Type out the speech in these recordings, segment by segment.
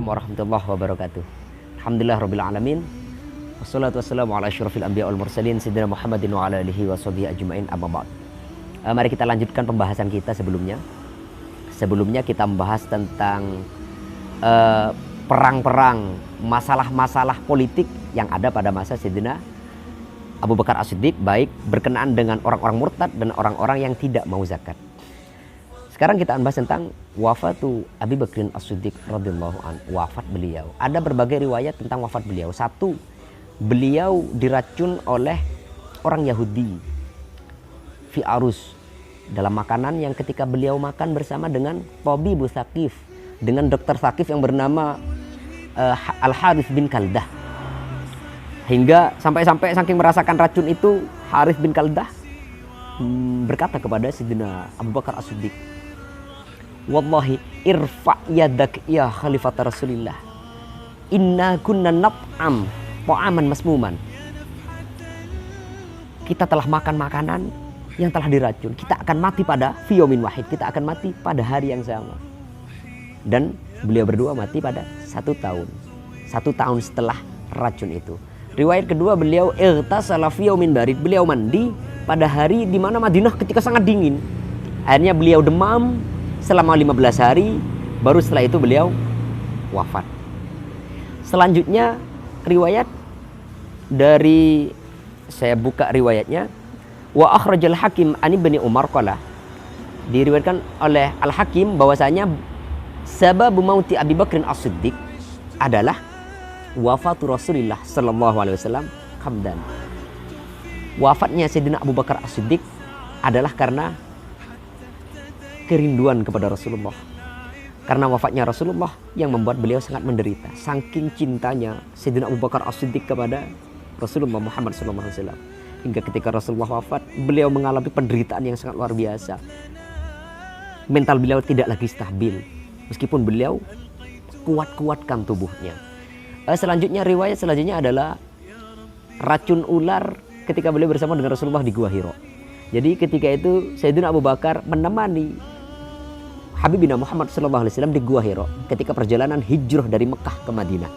Assalamualaikum warahmatullahi wabarakatuh. Alhamdulillah rabbil alamin. Wassalatu wassalamu ala asyrafil anbiya wal mursalin sayyidina Muhammadin wa ala alihi wa sahbihi ajmain, amma ba'd. Mari kita lanjutkan pembahasan kita sebelumnya. Sebelumnya kita membahas tentang perang-perang, masalah-masalah politik yang ada pada masa Sayyidina Abu Bakar As-Siddiq, baik berkenaan dengan orang-orang murtad dan orang-orang yang tidak mau zakat. Sekarang kita bahas tentang wafatu Abi Bakrin As-Siddiq radhiyallahu anhu, wafat beliau. Ada berbagai riwayat tentang wafat beliau. Satu, beliau diracun oleh orang Yahudi fi arus, dalam makanan yang ketika beliau makan bersama dengan Tabib Tsaqif, dengan dokter Tsaqif yang bernama Al-Harith bin Kaldah. Hingga sampai-sampai saking merasakan racun itu, Harith bin Kaldah berkata kepada Sayyidina Abu Bakar As-Siddiq, "Wallahi irfa' yadak ya khalifat Rasulillah. Inna kunna nat'am ta'aman masmuman." Kita telah makan makanan yang telah diracun. Kita akan mati pada fiyomin wahid. Kita akan mati pada hari yang sama. Dan beliau berdua mati pada 1 tahun. 1 tahun setelah racun itu. Riwayat kedua, beliau irtasala fiyomin barid. Beliau mandi pada hari di mana Madinah ketika sangat dingin. Akhirnya beliau demam selama 15 hari. Baru setelah itu beliau wafat. Selanjutnya riwayat dari, saya buka riwayatnya, wa akhrajal Hakim an Ibni Umar qala, diriwayatkan oleh Al-Hakim bahwasanya sabab mauti Abi Bakrin As-Siddiq adalah wafatu Rasulullah sallallahu alaihi wasallam hamdan. Wafatnya Sayyidina Abu Bakar As-Siddiq adalah karena kerinduan kepada Rasulullah. Karena wafatnya Rasulullah yang membuat beliau sangat menderita. Saking cintanya Sayyidina Abu Bakar As-Siddiq kepada Rasulullah Muhammad sallallahu alaihi wasallam. Hingga ketika Rasulullah wafat, beliau mengalami penderitaan yang sangat luar biasa. Mental beliau tidak lagi stabil, meskipun beliau kuat-kuatkan tubuhnya. Selanjutnya, riwayat selanjutnya adalah racun ular ketika beliau bersama dengan Rasulullah di Gua Hiro. Jadi ketika itu Sayyidina Abu Bakar menemani Habibina Muhammad SAW di Gua Hiro ketika perjalanan hijrah dari Mekah ke Madinah.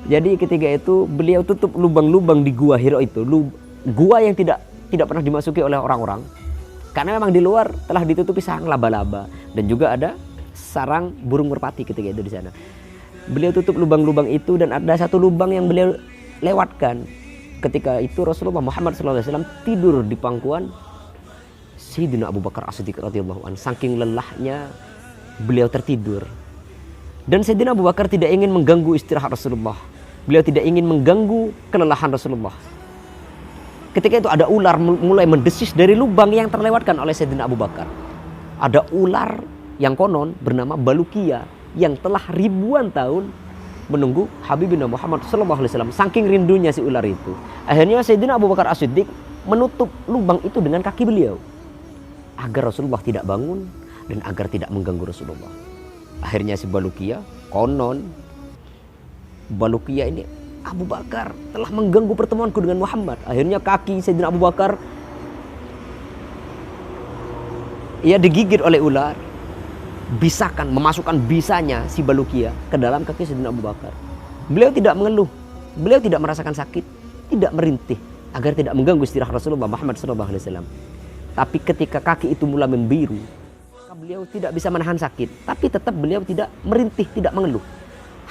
Jadi ketika itu beliau tutup lubang-lubang di Gua Hiro itu, gua yang tidak pernah dimasuki oleh orang-orang, karena memang di luar telah ditutupi sarang laba-laba dan juga ada sarang burung merpati ketika itu di sana. Beliau tutup lubang-lubang itu dan ada satu lubang yang beliau lewatkan. Ketika itu Rasulullah Muhammad SAW tidur di pangkuan Sayyidina Abu Bakar As-Siddiq radhiyallahu anhu. Saking lelahnya beliau tertidur. Dan Sayyidina Abu Bakar tidak ingin mengganggu istirahat Rasulullah. Beliau tidak ingin mengganggu kelelahan Rasulullah. Ketika itu ada ular mulai mendesis dari lubang yang terlewatkan oleh Sayyidina Abu Bakar. Ada ular yang konon bernama Balukia yang telah ribuan tahun menunggu Habibina Muhammad SAW. Saking rindunya si ular itu. Akhirnya Sayyidina Abu Bakar As-Siddiq menutup lubang itu dengan kaki beliau. Agar Rasulullah tidak bangun dan agar tidak mengganggu Rasulullah. Akhirnya si Balukia, konon Balukia ini, Abu Bakar telah mengganggu pertemuanku dengan Muhammad. Akhirnya kaki Sayyidina Abu Bakar ia digigit oleh ular. Bisakan, memasukkan bisanya si Balukia ke dalam kaki Sayyidina Abu Bakar. Beliau tidak mengeluh, beliau tidak merasakan sakit, tidak merintih, agar tidak mengganggu istirahat Rasulullah Muhammad SAW. Tapi ketika kaki itu mulai membiru, maka beliau tidak bisa menahan sakit, tapi tetap beliau tidak merintih, tidak mengeluh.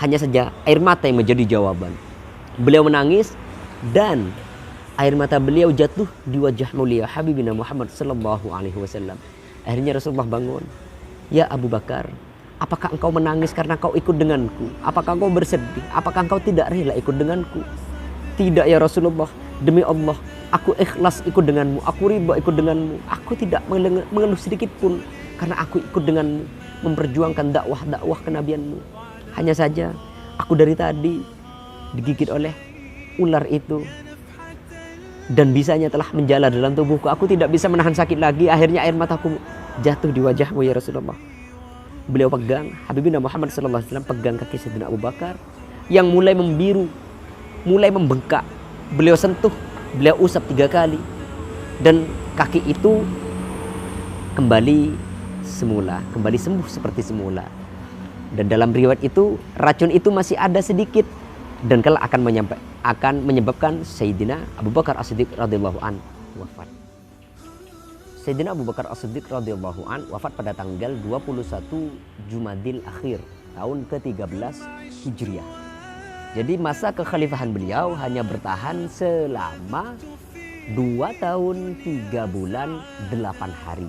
Hanya saja air mata yang menjadi jawaban. Beliau menangis dan air mata beliau jatuh di wajah mulia Habibina Muhammad SAW. Akhirnya Rasulullah bangun. "Ya Abu Bakar, apakah engkau menangis karena kau ikut denganku? Apakah engkau bersedih? Apakah engkau tidak rela ikut denganku?" "Tidak ya Rasulullah, demi Allah, aku ikhlas ikut denganmu, aku ridha ikut denganmu. Aku tidak mengeluh sedikit pun karena aku ikut denganmu, memperjuangkan dakwah kenabianmu. Hanya saja aku dari tadi digigit oleh ular itu dan bisanya telah menjalar dalam tubuhku. Aku tidak bisa menahan sakit lagi. Akhirnya air mataku jatuh di wajahmu ya Rasulullah." Beliau pegang, Habibina Muhammad SAW pegang kaki Sayyidina Abu Bakar yang mulai membiru, mulai membengkak. Beliau sentuh, beliau usap 3 kali dan kaki itu kembali semula, kembali sembuh seperti semula. Dan dalam riwayat itu racun itu masih ada sedikit dan kelak akan menyebabkan Sayyidina Abu Bakar As-Siddiq radhiyallahu an wafat. Sayyidina Abu Bakar As-Siddiq radhiyallahu an wafat pada tanggal 21 Jumadil Akhir tahun ke-13 Hijriah. Jadi masa kekhalifahan beliau hanya bertahan selama 2 tahun 3 bulan 8 hari.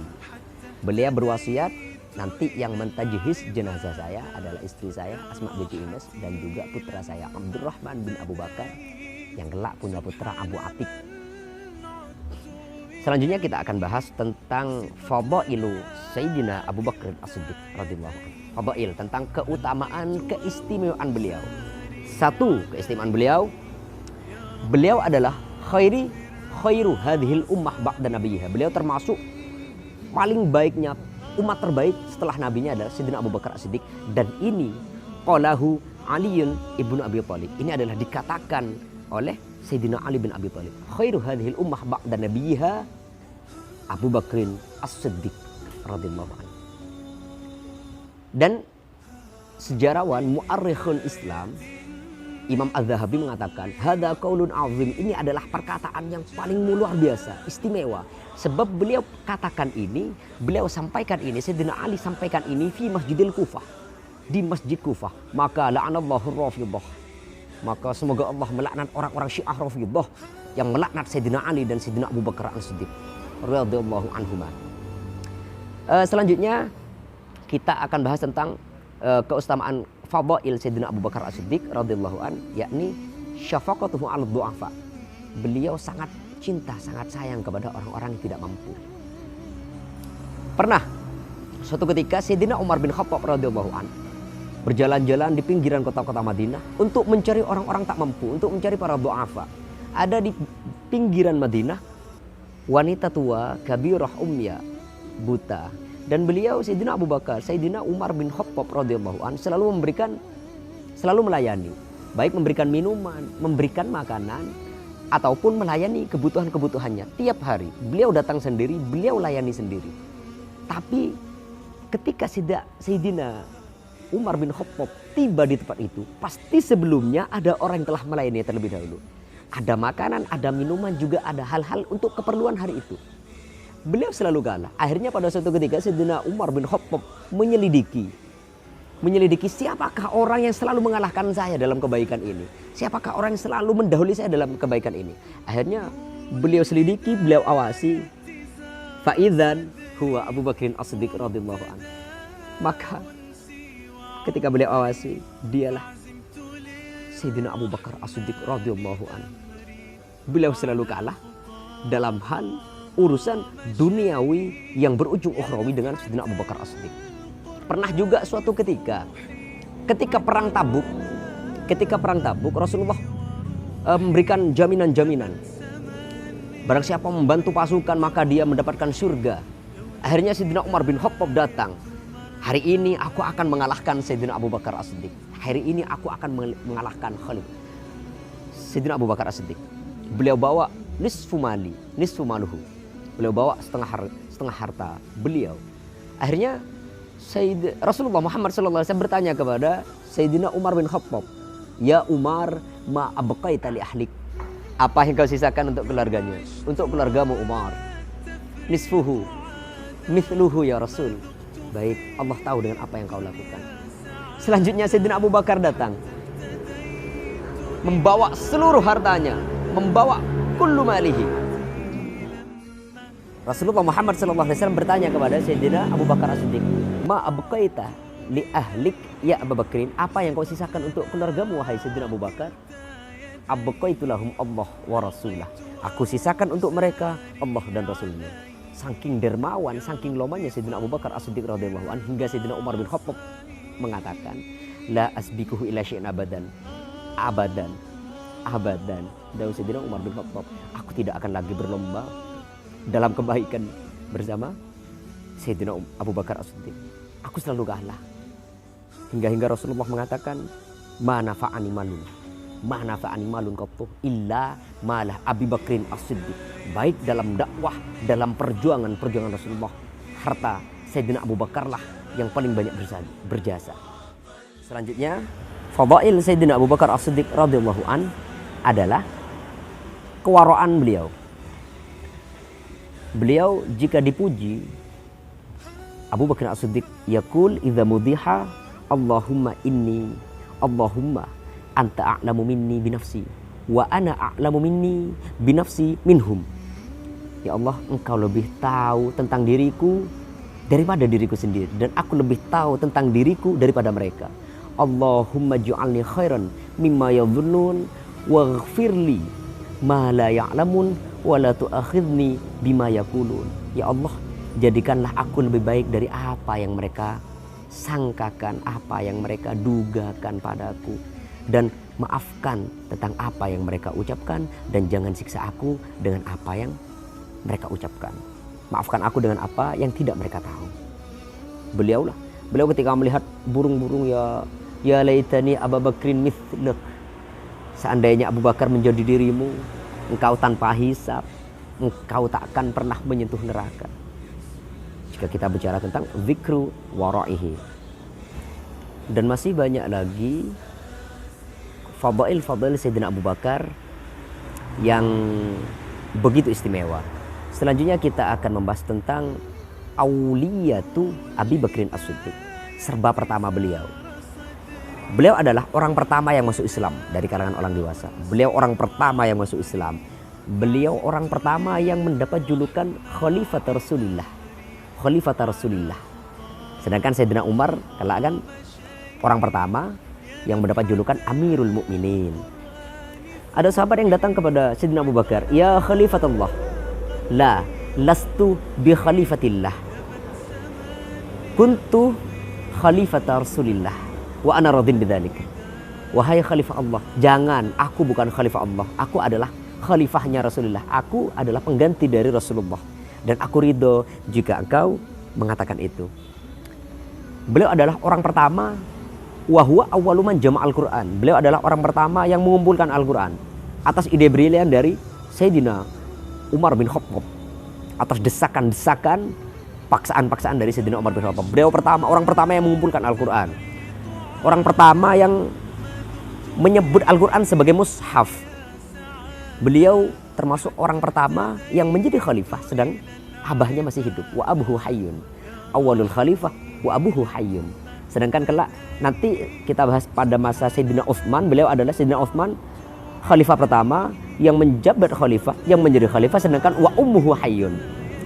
Beliau berwasiat, nanti yang mentajhis jenazah saya adalah istri saya Asma binti Ines dan juga putra saya Abdurrahman bin Abu Bakar yang kelak punya putra Abu Atik. Selanjutnya kita akan bahas tentang fadailu Sayyidina Abu Bakar As-Siddiq radhiyallahu anhu. Fadail tentang keutamaan, keistimewaan beliau. Satu, keistimewaan beliau adalah khairu hadhil ummah ba'da nabiyha. Beliau termasuk paling baiknya umat terbaik setelah nabinya adalah Sayyidina Abu Bakar As-Siddiq, dan ini qalahu Aliun ibnu Abi Thalib. Ini adalah dikatakan oleh Sayyidina Ali bin Abi Thalib. Khairu hadhil ummah ba'da nabiyha Abu Bakrin As-Siddiq radhiyallahu anhu. Dan sejarawan mu'arrikhun Islam Imam Az-Zahabi mengatakan, hadza qaulun azim, ini adalah perkataan yang paling luar biasa, istimewa. Sebab beliau katakan ini, beliau sampaikan ini, Sayyidina Ali sampaikan ini fi Masjidil Kufah, di Masjid Kufah. Maka la'anallahu Rafidhah. Maka semoga Allah melaknat orang-orang Syiah Rafidhah yang melaknat Sayyidina Ali dan Sayyidina Abu Bakar As-Siddiq radhiyallahu anhuma. Selanjutnya kita akan bahas tentang keutamaan fadail Sayyidina Abu Bakar As-Siddiq radhiyallahu an, yakni syafaqatuhu 'ala du'afa. Beliau sangat cinta, sangat sayang kepada orang-orang yang tidak mampu. Pernah suatu ketika Sayyidina Umar bin Khattab radhiyallahu an berjalan-jalan di pinggiran kota-kota Madinah untuk mencari orang-orang tak mampu, untuk mencari para du'afa. Ada di pinggiran Madinah wanita tua kabirah umya, buta. Dan beliau Sayyidina Abu Bakar, Sayyidina Umar bin Khattab radhiyallahu an selalu melayani, baik memberikan minuman, memberikan makanan ataupun melayani kebutuhan-kebutuhannya tiap hari. Beliau datang sendiri, beliau layani sendiri. Tapi ketika Sayyidina Umar bin Khattab tiba di tempat itu, pasti sebelumnya ada orang yang telah melayani terlebih dahulu. Ada makanan, ada minuman, juga ada hal-hal untuk keperluan hari itu. Beliau selalu kalah. Akhirnya pada suatu ketika Sayyidina Umar bin Khattab menyelidiki siapakah orang yang selalu mengalahkan saya dalam kebaikan ini. Siapakah orang yang selalu mendahului saya dalam kebaikan ini. Akhirnya beliau selidiki, beliau awasi. Fa'idzan huwa Abu Bakrin As-Siddiq radhiyallahu anhu. Maka ketika beliau awasi, dialah Sayyidina Abu Bakar As-Siddiq radhiyallahu anhu. Beliau selalu kalah dalam hal urusan duniawi yang berujung ukhrawi dengan Sayyidina Abu Bakar As-Siddiq. Pernah juga suatu ketika perang Tabuk, Rasulullah memberikan jaminan-jaminan. Barang siapa membantu pasukan maka dia mendapatkan surga. Akhirnya Sayyidina Umar bin Khattab datang. Hari ini aku akan mengalahkan Sayyidina Abu Bakar As-Siddiq. Hari ini aku akan mengalahkan Khalid. Sayyidina Abu Bakar As-Siddiq. Beliau bawa nisfu maluhu. Beliau bawa setengah harta beliau. Akhirnya Rasulullah Muhammad SAW bertanya kepada Sayyidina Umar bin Khattab, ya Umar, ma abqaita li ahlik. Apa yang kau sisakan untuk keluarganya? Untuk keluargamu Umar. Nisfuhu, mithluhu ya Rasul. Baik, Allah tahu dengan apa yang kau lakukan. Selanjutnya Sayyidina Abu Bakar datang, membawa seluruh hartanya, membawa kullu malihi. Rasulullah Muhammad SAW bertanya kepada Sayyidina Abu Bakar As-Siddiq, ma abqaita li ahlik ya Abu Bakrin. Apa yang kau sisakan untuk keluargamu wahai Sayyidina Abu Bakar? Abqaitu lahum Allah wa rasulah. Aku sisakan untuk mereka Allah dan Rasulnya. Saking dermawan, saking lomanya Sayyidina Abu Bakar As-Siddiq radhiyallahu anhu hingga Sayyidina Umar bin Khattab mengatakan, la asbikuhu ila syai'in abadan. Dan Sayyidina Umar bin Khattab, aku tidak akan lagi berlomba dalam kebaikan bersama Sayyidina Abu Bakar As-Siddiq. Aku selalu kalah. Hingga Rasulullah mengatakan, ma nafa'ani malun qattu illa malah Abi Bakrin As-Siddiq. Baik dalam dakwah, dalam perjuangan Rasulullah, harta Sayyidina Abu Bakar lah yang paling banyak berjasa. Selanjutnya, fadail Sayyidina Abu Bakar As-Siddiq radhiyallahu an adalah kewaraan beliau. Beliau jika dipuji, Abu Bakar As-Siddiq yaqul idza mudiha Allahumma anta a'lamu minni binafsi wa ana a'lamu minni binafsi minhum. Ya Allah, engkau lebih tahu tentang diriku daripada diriku sendiri, dan aku lebih tahu tentang diriku daripada mereka. Allahumma ju'alni khairan mimma yadhunnun waghfirli ma la ya'lamun wa la tu'akhidni bima yaqulun. Ya Allah, jadikanlah aku lebih baik dari apa yang mereka sangkakan, apa yang mereka dugakan padaku, dan maafkan tentang apa yang mereka ucapkan, dan jangan siksa aku dengan apa yang mereka ucapkan. Maafkan aku dengan apa yang tidak mereka tahu. Beliau ketika melihat burung-burung, ya laitani Abu Bakrin mithlak, seandainya Abu Bakar menjadi dirimu, engkau tanpa hisab, engkau tak akan pernah menyentuh neraka. Jika kita bicara tentang zikru wara'ihi. Dan masih banyak lagi fadail Sayyidina Abu Bakar yang begitu istimewa. Selanjutnya kita akan membahas tentang auliyatu Abi Bakrin As-Siddiq, serba pertama beliau. Beliau adalah orang pertama yang masuk Islam dari kalangan orang dewasa. Beliau orang pertama yang masuk Islam. Beliau orang pertama yang mendapat julukan Khalifat Rasulillah. Khalifat Rasulillah. Sedangkan Sayyidina Umar kelak kan orang pertama yang mendapat julukan Amirul Mukminin. Ada sahabat yang datang kepada Sayyidina Abu Bakar, "Ya Khalifatullah, la lastu bi khalifatillah. Kuntu khalifat Rasulillah wa ana radin bidzalik." Wahai khalifah Allah, jangan, aku bukan khalifah Allah. Aku adalah khalifahnya Rasulullah. Aku adalah pengganti dari Rasulullah, dan aku ridho jika engkau mengatakan itu. Beliau adalah orang pertama, wa huwa awwalu man jama'al Qur'an. Beliau adalah orang pertama yang mengumpulkan Al-Qur'an atas ide brilian dari Sayyidina Umar bin Khattab, atas desakan-desakan, paksaan-paksaan dari Sayyidina Umar bin Khattab. Beliau orang pertama yang mengumpulkan Al-Qur'an. Orang pertama yang menyebut Al-Qur'an sebagai mushaf. Beliau termasuk orang pertama yang menjadi khalifah sedang abahnya masih hidup. Wa abuhu hayyun. Awalul khalifah wa abuhu hayyun. Sedangkan kelak nanti kita bahas pada masa Sayyidina Utsman, beliau adalah Sayyidina Utsman khalifah pertama yang menjabat khalifah, yang menjadi khalifah, sedangkan wa ummuhu hayyun.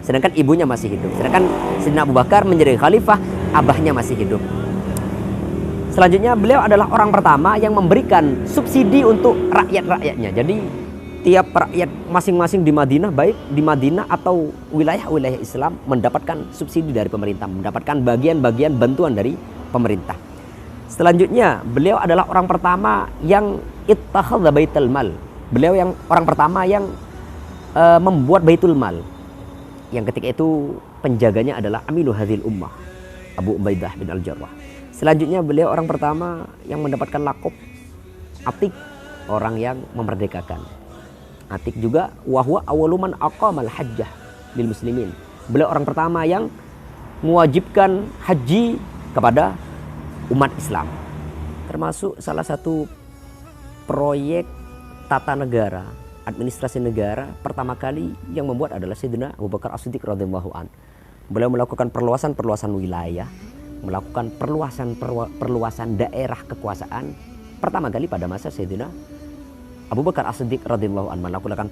Sedangkan ibunya masih hidup. Sedangkan Sayyidina Abu Bakar menjadi khalifah, abahnya masih hidup. Selanjutnya beliau adalah orang pertama yang memberikan subsidi untuk rakyat-rakyatnya. Jadi tiap rakyat masing-masing di Madinah, baik di Madinah atau wilayah-wilayah Islam, mendapatkan subsidi dari pemerintah, mendapatkan bagian-bagian bantuan dari pemerintah. Selanjutnya beliau adalah orang pertama yang ittakhadha baitul mal. Beliau yang orang pertama yang membuat baitul mal, yang ketika itu penjaganya adalah aminu hadhil ummah, Abu Ubaidah bin Al-Jarrah. Selanjutnya beliau orang pertama yang mendapatkan lakop Atik, orang yang memerdekakan. Atik juga wahwa awaluman aqamal hajjah lil muslimin. Beliau orang pertama yang mewajibkan haji kepada umat Islam. Termasuk salah satu proyek tata negara, administrasi negara pertama kali yang membuat adalah Sayyidina Abu Bakar As-Siddiq radhiyallahu an. Beliau melakukan perluasan wilayah, melakukan perluasan daerah kekuasaan pertama kali pada masa Sayyidina Abu Bakar As-Siddiq radhiyallahu an, melakukan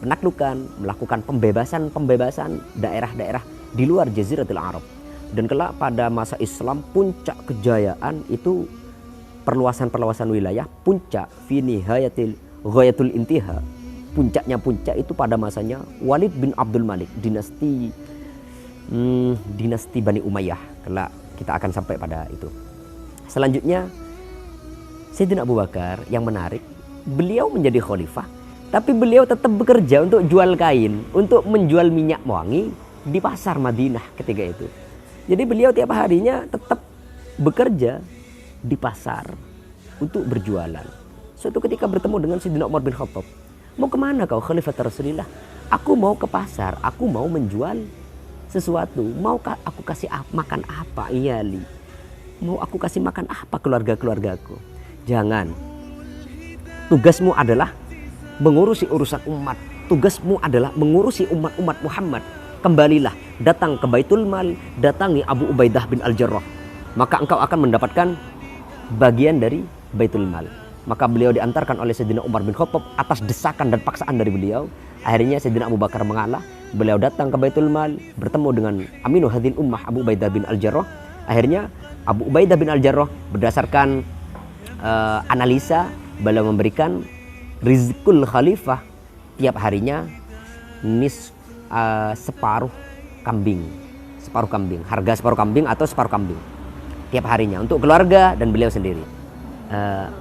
penaklukan, melakukan pembebasan daerah-daerah di luar Jaziratul Arab. Dan kelak pada masa Islam puncak kejayaan itu perluasan wilayah, puncak fi nihayatil ghayatul intiha. Puncaknya itu pada masanya Walid bin Abdul Malik, dinasti Bani Umayyah. Kelak kita akan sampai pada itu. Selanjutnya Sayyidina Abu Bakar yang menarik, beliau menjadi khalifah, tapi beliau tetap bekerja untuk jual kain, untuk menjual minyak wangi di pasar Madinah ketika itu. Jadi beliau tiap harinya tetap bekerja di pasar untuk berjualan. Suatu ketika bertemu dengan Sayyidina Umar bin Khattab. "Mau kemana kau Khalifat Rasulillah?" "Aku mau ke pasar, aku mau menjual sesuatu. Maukah aku kasih makan apa iyali?" mau aku kasih makan apa keluarga-keluargaku? Jangan. Tugasmu adalah mengurusi urusan umat. Tugasmu adalah mengurusi umat-umat Muhammad. Kembalilah, datang ke Baitul Mal, datangi Abu Ubaidah bin Al-Jarrah. Maka engkau akan mendapatkan bagian dari Baitul Mal. Maka beliau diantarkan oleh Sayyidina Umar bin Khattab atas desakan dan paksaan dari beliau. Akhirnya Sayyidina Abu Bakar mengalah. Beliau datang ke Baitul Mal, bertemu dengan Aminu Hadhil Ummah Abu Ubaidah bin Al-Jarrah. Akhirnya Abu Ubaidah bin Al-Jarrah berdasarkan analisa, beliau memberikan rizqul khalifah tiap harinya separuh kambing, harga separuh kambing atau separuh kambing tiap harinya untuk keluarga dan beliau sendiri.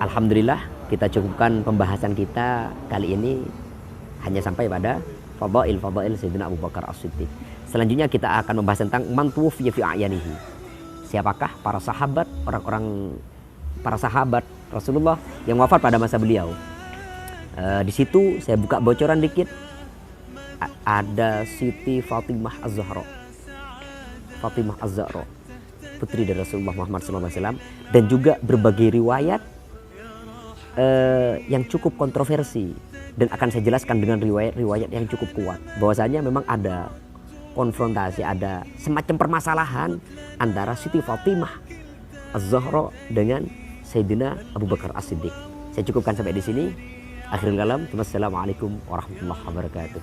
Alhamdulillah kita cukupkan pembahasan kita kali ini hanya sampai pada fadail Sayyidina Abu Bakar As-Siddiq. Selanjutnya kita akan membahas tentang man tuwfiya fi a'yanihi. Siapakah para sahabat, para sahabat Rasulullah yang wafat pada masa beliau. Di situ saya buka bocoran dikit. Ada Siti Fatimah Az-Zahra. Fatimah Az-Zahra, putri dari Rasulullah Muhammad SAW, dan juga berbagai riwayat yang cukup kontroversi, dan akan saya jelaskan dengan riwayat-riwayat yang cukup kuat bahwasanya memang ada konfrontasi, ada semacam permasalahan antara Siti Fatimah Az-Zahra dengan Sayyidina Abu Bakar As-Siddiq. Saya cukupkan sampai di sini. Akhirul kalam. Wassalamualaikum warahmatullahi wabarakatuh.